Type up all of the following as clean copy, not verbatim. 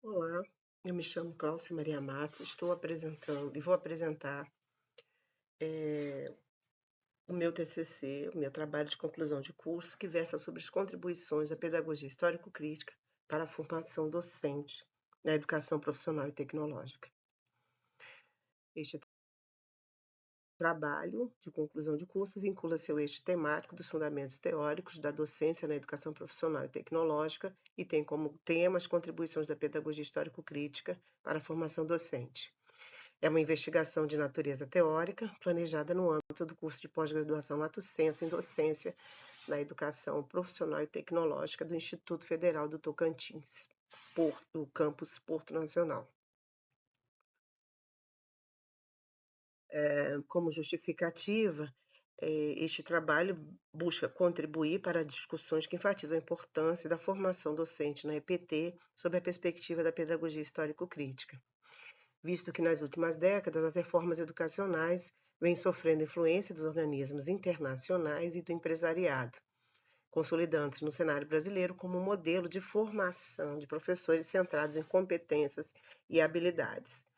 Olá, eu me chamo Cláudia Maria Matos, estou apresentando e vou apresentar o meu TCC, o meu trabalho de conclusão de curso, que versa sobre as contribuições da pedagogia histórico-crítica para a formação docente na educação profissional e tecnológica. Este trabalho de conclusão de curso vincula seu eixo temático dos fundamentos teóricos da docência na educação profissional e tecnológica e tem como tema as contribuições da pedagogia histórico-crítica para a formação docente. É uma investigação de natureza teórica, planejada no âmbito do curso de pós-graduação Lato Sensu em Docência na Educação Profissional e Tecnológica do Instituto Federal do Tocantins, do campus Porto Nacional. Como justificativa, este trabalho busca contribuir para discussões que enfatizam a importância da formação docente na EPT sob a perspectiva da pedagogia histórico-crítica, visto que nas últimas décadas as reformas educacionais vêm sofrendo influência dos organismos internacionais e do empresariado, consolidando-se no cenário brasileiro como um modelo de formação de professores centrados em competências e habilidades,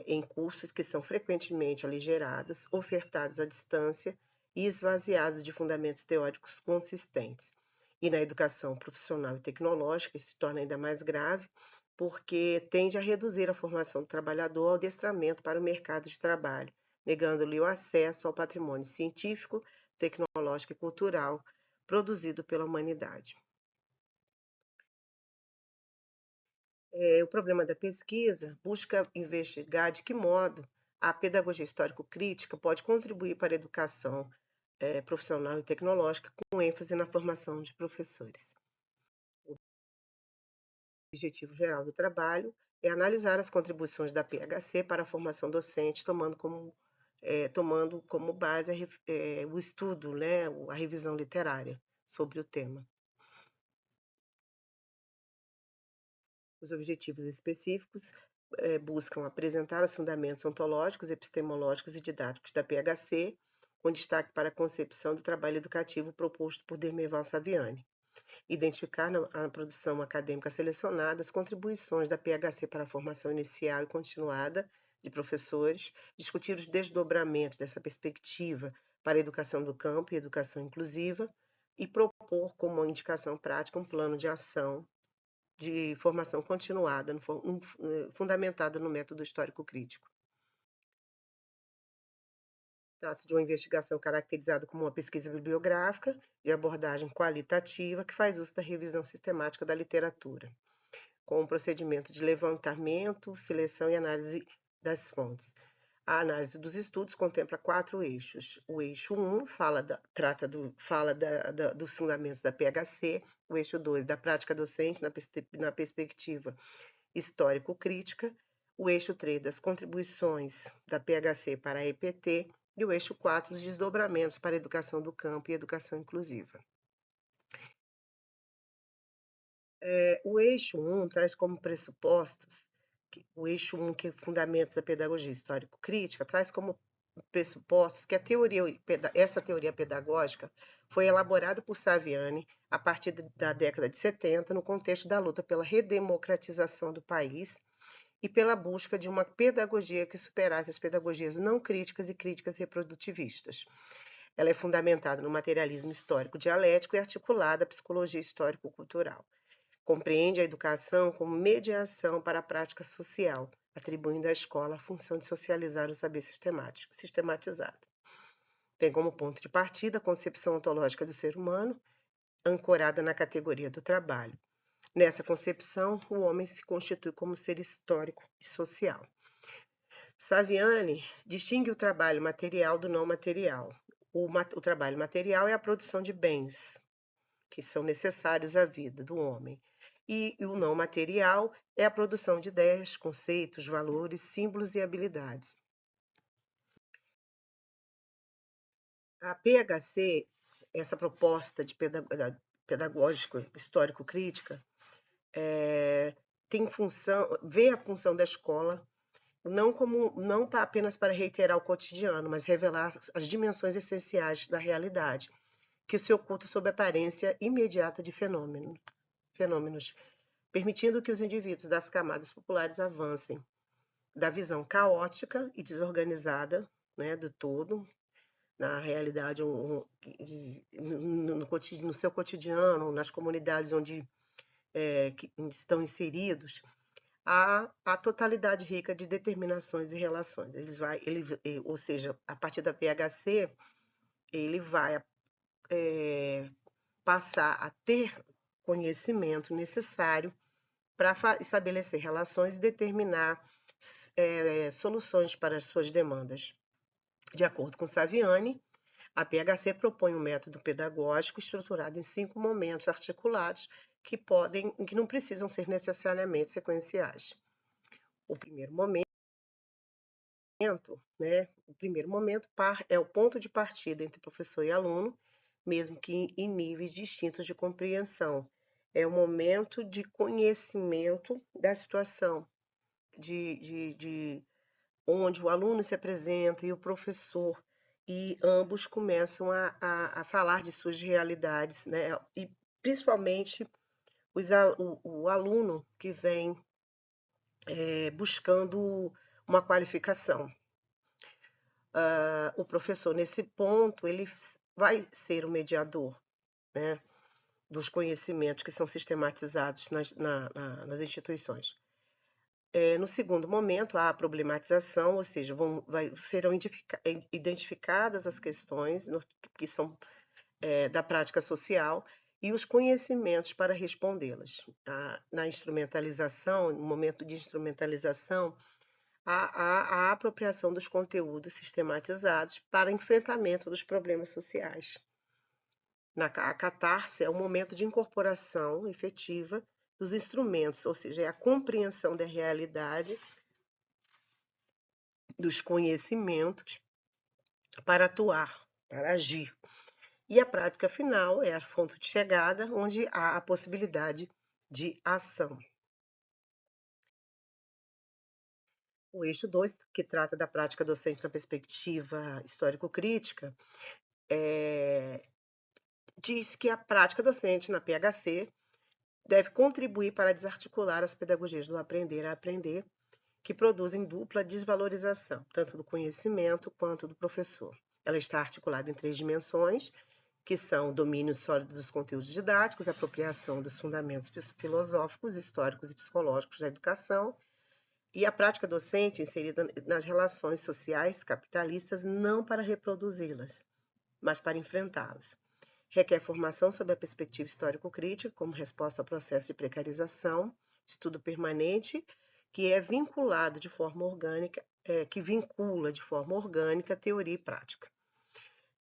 em cursos que são frequentemente aligerados, ofertados à distância e esvaziados de fundamentos teóricos consistentes. E na educação profissional e tecnológica isso se torna ainda mais grave, porque tende a reduzir a formação do trabalhador ao adestramento para o mercado de trabalho, negando-lhe o acesso ao patrimônio científico, tecnológico e cultural produzido pela humanidade. O problema da pesquisa busca investigar de que modo a pedagogia histórico-crítica pode contribuir para a educação profissional e tecnológica, com ênfase na formação de professores. O objetivo geral do trabalho é analisar as contribuições da PHC para a formação docente, tomando como base o estudo, né, a revisão literária sobre o tema. Os objetivos específicos buscam apresentar os fundamentos ontológicos, epistemológicos e didáticos da PHC, com destaque para a concepção do trabalho educativo proposto por Dermeval Saviani. Identificar na produção acadêmica selecionada as contribuições da PHC para a formação inicial e continuada de professores, discutir os desdobramentos dessa perspectiva para a educação do campo e educação inclusiva, e propor como indicação prática um plano de ação de formação continuada, fundamentada no método histórico-crítico. Trata-se de uma investigação caracterizada como uma pesquisa bibliográfica de abordagem qualitativa que faz uso da revisão sistemática da literatura, com um procedimento de levantamento, seleção e análise das fontes. A análise dos estudos contempla 4 eixos. O eixo 1 fala dos fundamentos da PHC, o eixo 2 da prática docente na perspectiva histórico-crítica, o eixo 3 das contribuições da PHC para a EPT e o eixo 4 dos desdobramentos para a educação do campo e educação inclusiva. O eixo 1 traz como pressupostos, o eixo 1, que é fundamentos da pedagogia histórico-crítica, traz como pressupostos que essa teoria pedagógica foi elaborada por Saviani a partir da década de 70, no contexto da luta pela redemocratização do país e pela busca de uma pedagogia que superasse as pedagogias não críticas e críticas reprodutivistas. Ela é fundamentada no materialismo histórico dialético e articulada à psicologia histórico-cultural. Compreende a educação como mediação para a prática social, atribuindo à escola a função de socializar o saber sistematizado. Tem como ponto de partida a concepção ontológica do ser humano, ancorada na categoria do trabalho. Nessa concepção, o homem se constitui como ser histórico e social. Saviani distingue o trabalho material do não material. O trabalho material é a produção de bens, que são necessários à vida do homem. E o não material é a produção de ideias, conceitos, valores, símbolos e habilidades. A PHC, essa proposta de pedagógico histórico-crítica, vê a função da escola não apenas para reiterar o cotidiano, mas revelar as dimensões essenciais da realidade, que se oculta sob a aparência imediata de fenômenos. permitindo que os indivíduos das camadas populares avancem da visão caótica e desorganizada, né, do todo, na realidade, no seu cotidiano, nas comunidades onde que estão inseridos, a totalidade rica de determinações e relações. Ou seja, a partir da PHC, ele vai passar a ter conhecimento necessário para estabelecer relações e determinar soluções para as suas demandas. De acordo com Saviani, a PHC propõe um método pedagógico estruturado em 5 momentos articulados que não precisam ser necessariamente sequenciais. O primeiro momento, é o ponto de partida entre professor e aluno, mesmo que em níveis distintos de compreensão. É o momento de conhecimento da situação, onde o aluno se apresenta e o professor, e ambos começam a falar de suas realidades, né? E principalmente o aluno que vem buscando uma qualificação. O professor, nesse ponto, ele vai ser o mediador, né, dos conhecimentos que são sistematizados nas instituições. No segundo momento, há a problematização, ou seja, serão identificadas as questões que são da prática social e os conhecimentos para respondê-las. Na instrumentalização, no momento de instrumentalização, a apropriação dos conteúdos sistematizados para enfrentamento dos problemas sociais. A catarse é o momento de incorporação efetiva dos instrumentos, ou seja, é a compreensão da realidade, dos conhecimentos para atuar, para agir. E a prática final é a ponto de chegada, onde há a possibilidade de ação. O eixo 2, que trata da prática docente na perspectiva histórico-crítica, diz que a prática docente na PHC deve contribuir para desarticular as pedagogias do aprender a aprender, que produzem dupla desvalorização, tanto do conhecimento quanto do professor. Ela está articulada em 3 dimensões, que são o domínio sólido dos conteúdos didáticos, a apropriação dos fundamentos filosóficos, históricos e psicológicos da educação, e a prática docente inserida nas relações sociais capitalistas, não para reproduzi-las, mas para enfrentá-las. Requer formação sob a perspectiva histórico-crítica, como resposta ao processo de precarização, estudo permanente, que é vinculado de forma orgânica, que vincula de forma orgânica teoria e prática.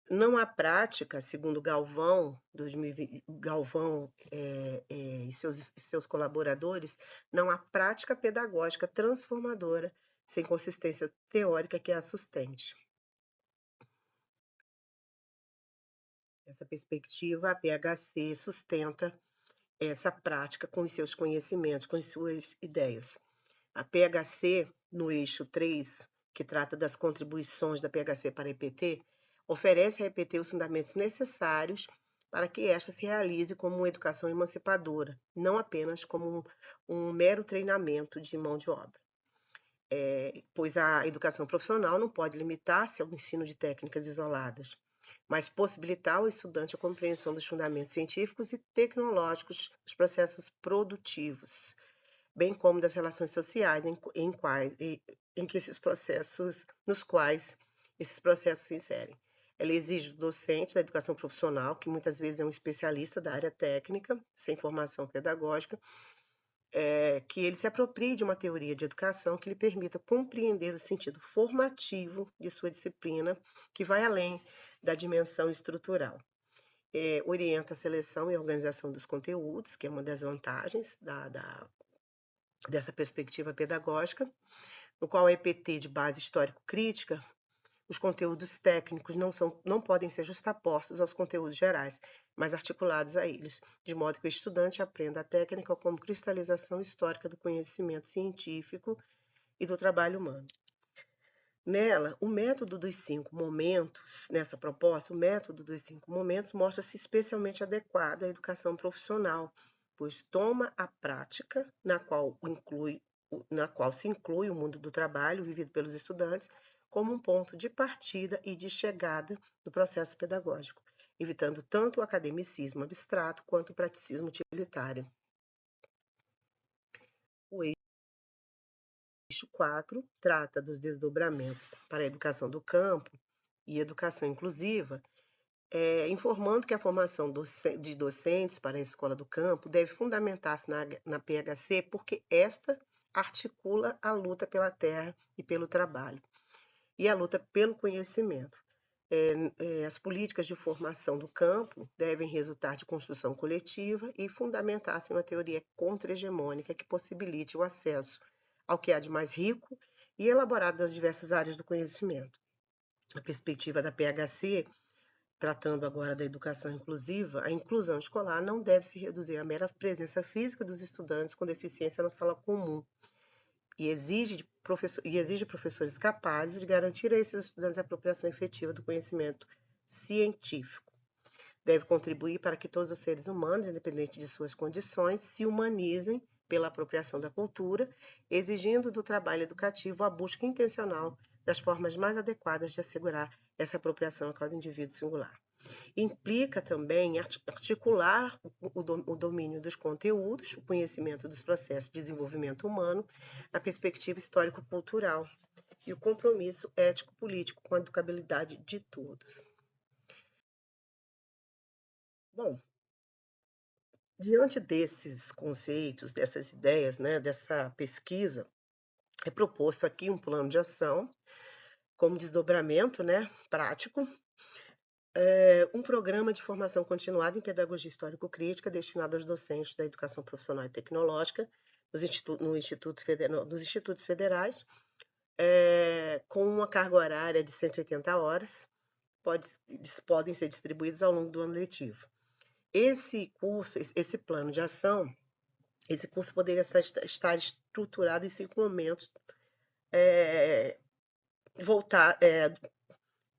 Não há prática, segundo Galvão, e seus colaboradores, não há prática pedagógica transformadora sem consistência teórica que a sustente. Essa perspectiva, a PHC sustenta essa prática com os seus conhecimentos, com as suas ideias. A PHC, no eixo 3, que trata das contribuições da PHC para a EPT, oferece à EPT os fundamentos necessários para que esta se realize como uma educação emancipadora, não apenas como um mero treinamento de mão de obra. Pois a educação profissional não pode limitar-se ao ensino de técnicas isoladas, mas possibilitar ao estudante a compreensão dos fundamentos científicos e tecnológicos dos processos produtivos, bem como das relações sociais nos quais esses processos se inserem. Ela exige do docente da educação profissional, que muitas vezes é um especialista da área técnica, sem formação pedagógica, que ele se aproprie de uma teoria de educação que lhe permita compreender o sentido formativo de sua disciplina, que vai além da dimensão estrutural. Orienta a seleção e organização dos conteúdos, que é uma das vantagens dessa perspectiva pedagógica, no qual a EPT de base histórico-crítica, os conteúdos técnicos não podem ser justapostos aos conteúdos gerais, mas articulados a eles, de modo que o estudante aprenda a técnica como cristalização histórica do conhecimento científico e do trabalho humano. Nela, o método dos 5 momentos, nessa proposta, o método dos 5 momentos mostra-se especialmente adequado à educação profissional, pois toma a prática, na qual se inclui o mundo do trabalho vivido pelos estudantes, como um ponto de partida e de chegada do processo pedagógico, evitando tanto o academicismo abstrato quanto o praticismo utilitário. O eixo 4 trata dos desdobramentos para a educação do campo e educação inclusiva, informando que a formação de docentes para a escola do campo deve fundamentar-se na PHC, porque esta articula a luta pela terra e pelo trabalho, e a luta pelo conhecimento. As políticas de formação do campo devem resultar de construção coletiva e fundamentar-se em uma teoria contra-hegemônica que possibilite o acesso ao que há de mais rico e elaborado das diversas áreas do conhecimento. A perspectiva da PHC, tratando agora da educação inclusiva, a inclusão escolar não deve se reduzir à mera presença física dos estudantes com deficiência na sala comum e exige professores capazes de garantir a esses estudantes a apropriação efetiva do conhecimento científico. Deve contribuir para que todos os seres humanos, independente de suas condições, se humanizem pela apropriação da cultura, exigindo do trabalho educativo a busca intencional das formas mais adequadas de assegurar essa apropriação a cada indivíduo singular. Implica também articular o domínio dos conteúdos, o conhecimento dos processos de desenvolvimento humano, a perspectiva histórico-cultural e o compromisso ético-político com a educabilidade de todos. Bom, diante desses conceitos, dessas ideias, dessa pesquisa, é proposto aqui um plano de ação como desdobramento prático, um programa de formação continuada em pedagogia histórico-crítica destinado aos docentes da educação profissional e tecnológica nos institutos federais, com uma carga horária de 180 horas, podem ser distribuídos ao longo do ano letivo. Esse plano de ação, esse curso poderia estar estruturado em 5 momentos,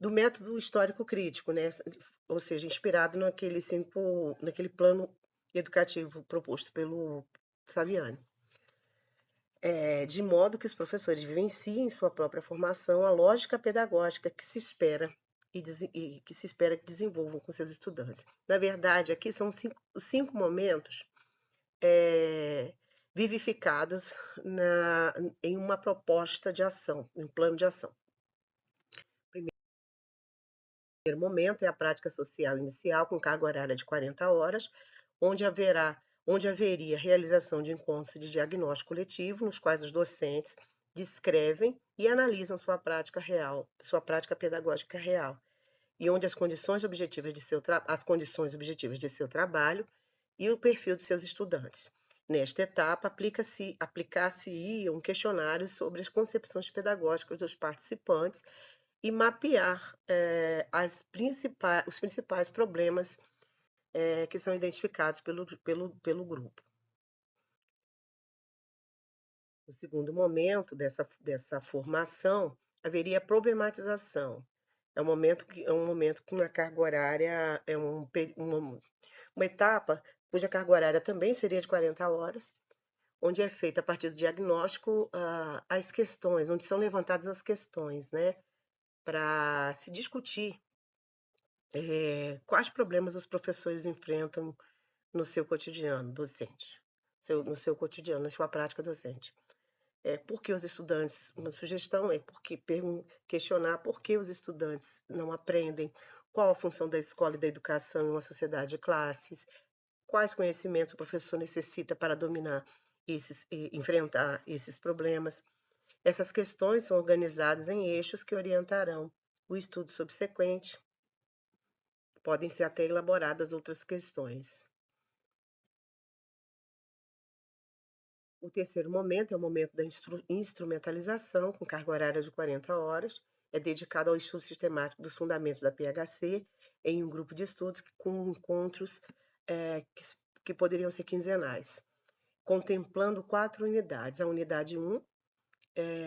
do método histórico-crítico, ou seja, inspirado naquele plano educativo proposto pelo Saviani. De modo que os professores vivenciem em sua própria formação a lógica pedagógica que se espera que desenvolvam com seus estudantes. Na verdade, aqui são os 5 momentos vivificados em uma proposta de ação, um plano de ação. O primeiro momento é a prática social inicial, com carga horária de 40 horas, onde haveria realização de encontros de diagnóstico coletivo, nos quais os docentes descrevem e analisam sua prática pedagógica real, e onde as condições objetivas de seu trabalho e o perfil de seus estudantes. Nesta etapa, aplicar-se-iam questionários sobre as concepções pedagógicas dos participantes e mapear os principais problemas que são identificados pelo grupo. No segundo momento dessa formação, haveria problematização. É um momento que uma carga horária uma etapa cuja carga horária também seria de 40 horas, onde é feita a partir do diagnóstico as questões, onde são levantadas as questões, para se discutir quais problemas os professores enfrentam no seu cotidiano docente, na sua prática docente. Por que os estudantes, uma sugestão é questionar por que os estudantes não aprendem, qual a função da escola e da educação em uma sociedade de classes, quais conhecimentos o professor necessita para dominar enfrentar esses problemas. Essas questões são organizadas em eixos que orientarão o estudo subsequente. Podem ser até elaboradas outras questões. O terceiro momento é o momento da instrumentalização, com carga horária de 40 horas. É dedicado ao estudo sistemático dos fundamentos da PHC, em um grupo de estudos com encontros que poderiam ser quinzenais, contemplando 4 unidades. A unidade 1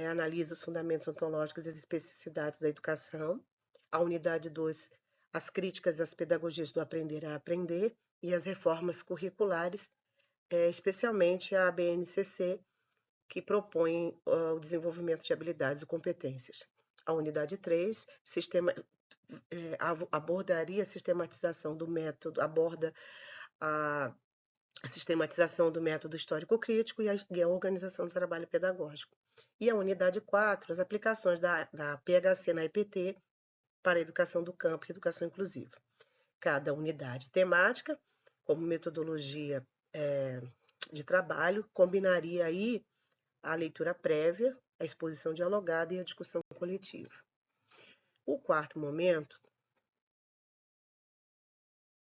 analisa os fundamentos ontológicos e as especificidades da educação. A unidade 2, as críticas às pedagogias do aprender a aprender e as reformas curriculares, especialmente a BNCC, que propõe o desenvolvimento de habilidades e competências. A unidade 3, abordaria a sistematização do método, aborda a sistematização do método histórico-crítico e a organização do trabalho pedagógico. E a unidade 4, as aplicações da PHC na EPT para a educação do campo e educação inclusiva. Cada unidade temática, como metodologia de trabalho, combinaria aí a leitura prévia, a exposição dialogada e a discussão coletiva. O quarto momento,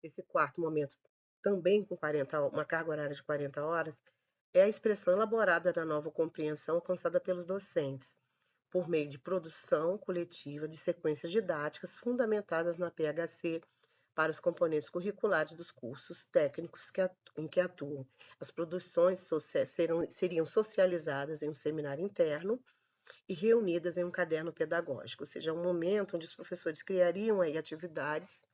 esse quarto momento, também com uma carga horária de 40 horas, é a expressão elaborada da nova compreensão alcançada pelos docentes, por meio de produção coletiva de sequências didáticas fundamentadas na PHC para os componentes curriculares dos cursos técnicos em que atuam. As produções seriam socializadas em um seminário interno e reunidas em um caderno pedagógico, ou seja, um momento onde os professores criariam aí atividades,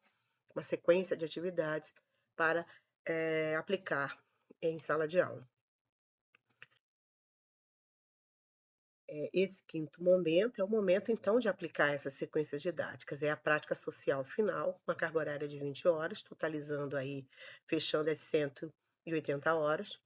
uma sequência de atividades para aplicar em sala de aula. Esse quinto momento é o momento, então, de aplicar essas sequências didáticas. É a prática social final, uma carga horária de 20 horas, totalizando aí, fechando as 180 horas.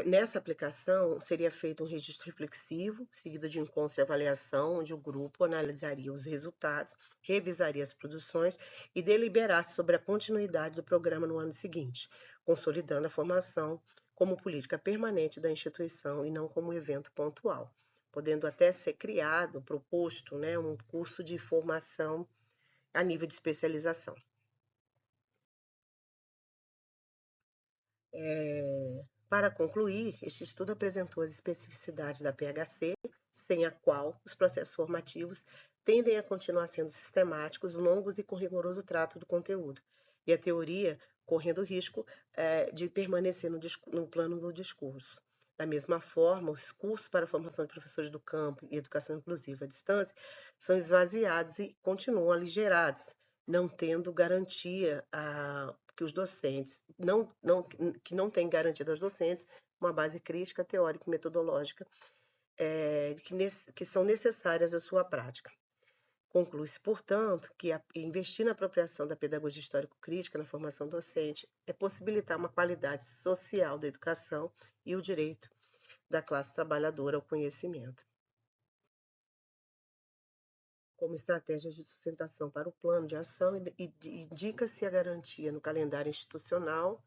Nessa aplicação, seria feito um registro reflexivo, seguido de encontros de avaliação, onde o grupo analisaria os resultados, revisaria as produções e deliberasse sobre a continuidade do programa no ano seguinte, consolidando a formação como política permanente da instituição e não como evento pontual, podendo até ser criado, proposto, um curso de formação a nível de especialização. Para concluir, este estudo apresentou as especificidades da PHC, sem a qual os processos formativos tendem a continuar sendo sistemáticos, longos e com rigoroso trato do conteúdo, e a teoria correndo o risco de permanecer no plano do discurso. Da mesma forma, os cursos para a formação de professores do campo e educação inclusiva à distância são esvaziados e continuam aligerados, não tendo garantia que os docentes, que não tem garantido aos docentes uma base crítica, teórica e metodológica que são necessárias à sua prática. Conclui-se, portanto, que investir na apropriação da pedagogia histórico-crítica na formação docente é possibilitar uma qualidade social da educação e o direito da classe trabalhadora ao conhecimento. Como estratégia de sustentação para o plano de ação, indica-se a garantia no calendário institucional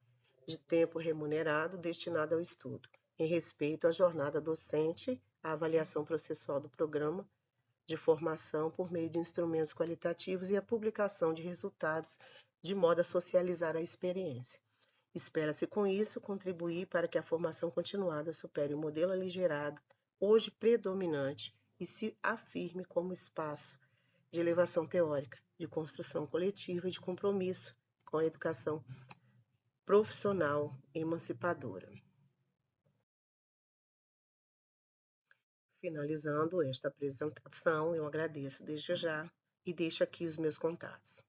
de tempo remunerado destinado ao estudo, em respeito à jornada docente, à avaliação processual do programa de formação por meio de instrumentos qualitativos e a publicação de resultados, de modo a socializar a experiência. Espera-se com isso contribuir para que a formação continuada supere o modelo aligerado, hoje predominante, e se afirme como espaço de elevação teórica, de construção coletiva e de compromisso com a educação profissional emancipadora. Finalizando esta apresentação, eu agradeço desde já e deixo aqui os meus contatos.